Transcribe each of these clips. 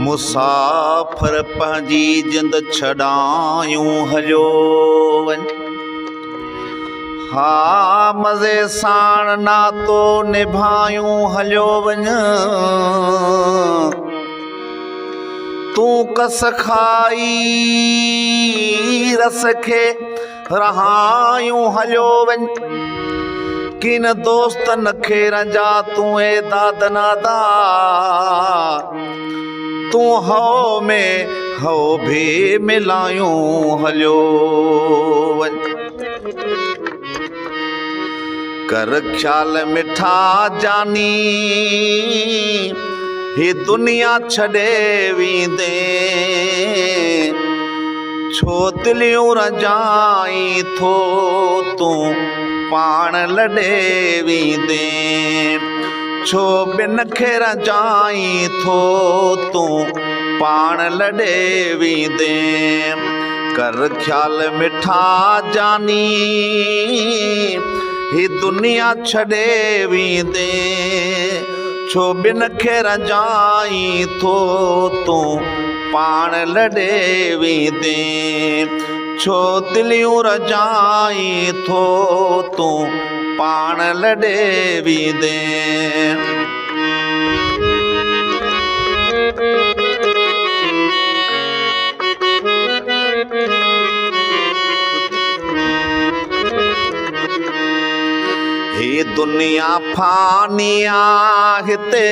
मुसाफ़िर पंहिंजी जिंद छॾायूं हलियो वञ, हा मज़े साण नातो निभायूं हलियो वञ। तूं कस खाई रस खे रहायूं हलियो वञ, किन दोस्तन खे रंजा तूं ए दाद नादा, तूं हौ में हौ भी मिलायूं हलियो वञ। कर ख्याल मिठा जानी ही दुनिया छॾे वेंदे, छो दिलियूं रंजाई थो तूं पाण लॾे वेंदे, छो ॿिन खे रंजाई थो तूं पाण लॾे वेंदे। कर ख्याल मिठा जानी ही दुनिया छॾे वेंदे, छो ॿिन खे रंजाई थो तूं पाण लॾे वेंदे, छो दिलियूं रंजाई थो तूं पाण लॾे वेंदे। ही दुनिया फानी आहे, हिते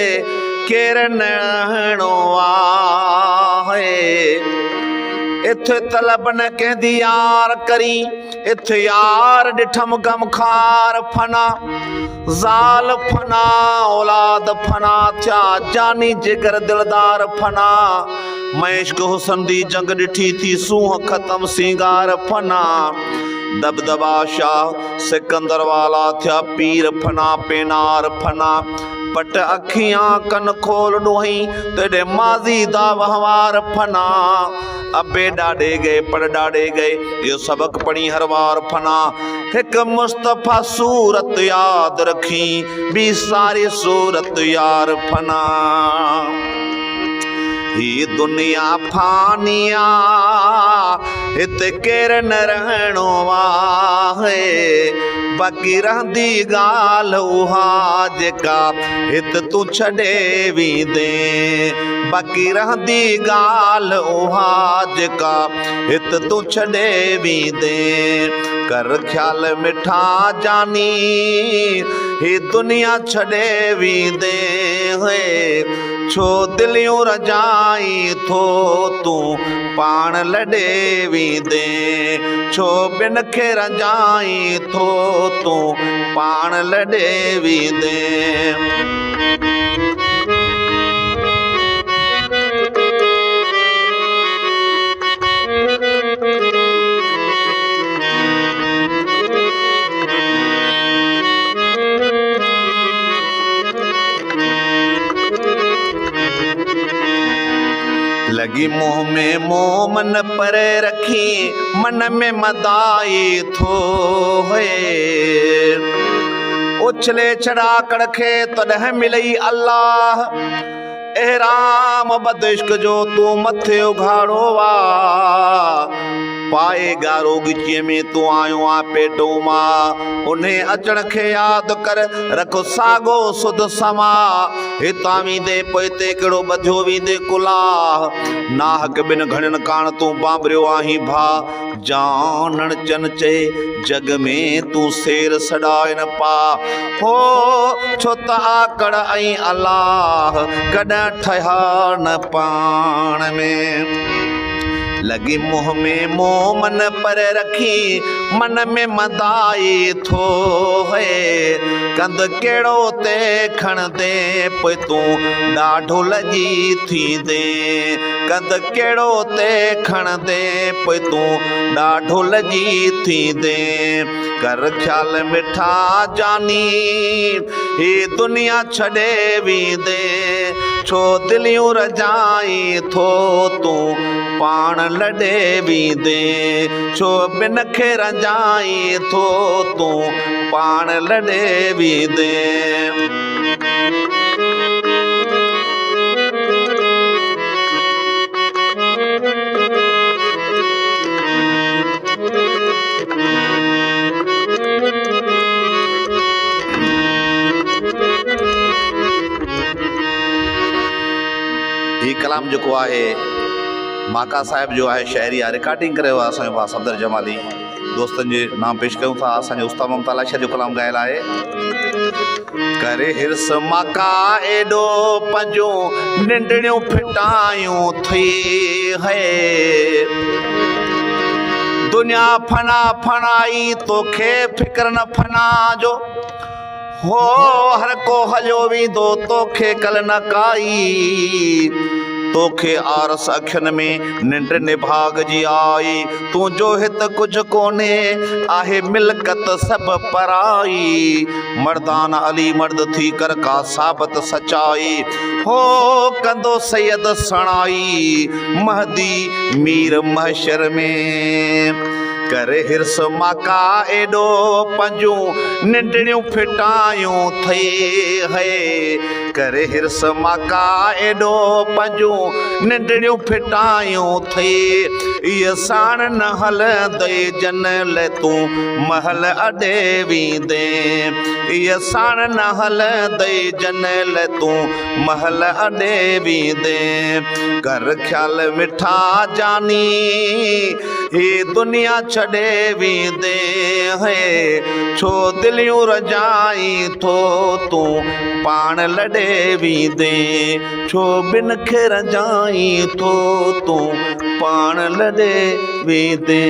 केरु न रहणो आहे, इथे तलब न कंहिंदी यार करी, इथे यार ॾिठम गमखार फना, ज़ाल फना औलाद फना थिया, जानी जिगर दिलदार फना, मश्क हुसन दी जंग ॾिठी थी सूंह ख़तम सिंगार फना, दबदबा शाह सिकंदर वाला थिया पीर फना पेनार फना, पट अखियां कन खोल ॾोही तेॾे माज़ी दा वहवार फना, अबे ॾाॾे गए पर ॾाॾे गए इहो सबक पढ़ी हर वार फना, हिकु मुस्तफ़ा सूरत यादि रखी ॿी सारी सूरत यार फना। ही दुनिया फानी आहे, हिते केरु न रहणो आहे, बाक़ी रहंदी ॻाल्हि उहा जेका हिते तूं छॾे वेंदे, बाक़ी रहंदी ॻाल्हि उहा जेका हिते तूं छॾे वेंदे। कर ख्याल मिठा जानी ही दुनिया छॾे वेंदे, छो दिलियूं रंजाई थो तूं पाण लॾे वेंदे, छो ॿिन खे रंजाई थो तूं पाण लॾे वेंदे। लगी मुंह में मोमन परे रखी, मन में मदाई थो उछले छड़ा कड़खे तॾहिं मिलई अल्लाह, एहराम बदिश्क जो तूं मथे उघाड़ो वा, पाए गारो गिचीअ में तूं आयो आ पेटो मां, उन्हें अचण खे यादि कर रखो साॻो सुध समा, हितां वेंदे पोइते कहिड़ो ॿधियो वेंदे कुलाह, नाहक ॿिन घणियुनि काण तूं बांबरियो आहीं भा, जानण चन चए जग में तूं शेर सॾाए न पा, हो छो त आकड़ ऐं अलाह कॾहिं ठहिया न पाण में। लगी मुँह में मोमन पर रखी मन में मदाई थो है कंद केड़ो ते खण दे पोइ तूं ॾाढो लजी थी दे कंद केड़ो ते खण दे पोइ तूं ॾाढो लजी थी दे कर ख्याल मिठा जानी हे दुनिया छॾे वींदे छो दिलियूं रजाई थो तूं पाण लॾे वींदे छो ॿिन खे रजाई थो तूं पाण लॾे वींदे ही कलाम जेको आहे माका साहिब जो आहे शाइरी आहे रिकॉर्डिंग करे वियो आहे असांजो भाउ सफदर जमाली दोस्तनि जे नाम पेश कयूं था असांजे उस्ताद ममता लाशा जो कलाम ॻायल आहे करे हिर्स माका एॾो पंहिंजो निंडड़ियूं फिटायूं थी है दुनिया फना फनाई तोखे फिक्र न फना जो हो हर को हलियो वेंदो तोखे कल न काई तोखे आरस अखियुनि में निंड निभाग जी आई तुंहिंजो हित कुझु कोन्हे आहे मिल्कत सभु पराई मर्दान अली मर्द थी कर का साबित सचाई हो कंदो सैयद सणाई महदी मीर महशर में करे हिर्स माका एॾो पंहिंजूं निंडड़ियूं फिटायूं थई है करे हिर्स माका एॾो पंहिंजूं निंडड़ियूं फिटायूं थई इहा साण न हलंदे जन ले तूं महल अॾे वींदे इहा साण न हलंदे जन ले तूं महल अॾे वींदे कर ख्याल मिठा जानी हे दुनिया छॾे वींदे है छो दिलियूं रजाई थो तूं पाण लॾे वींदे छो ॿिन खे रजाई थो तूं पाण लॾे वींदे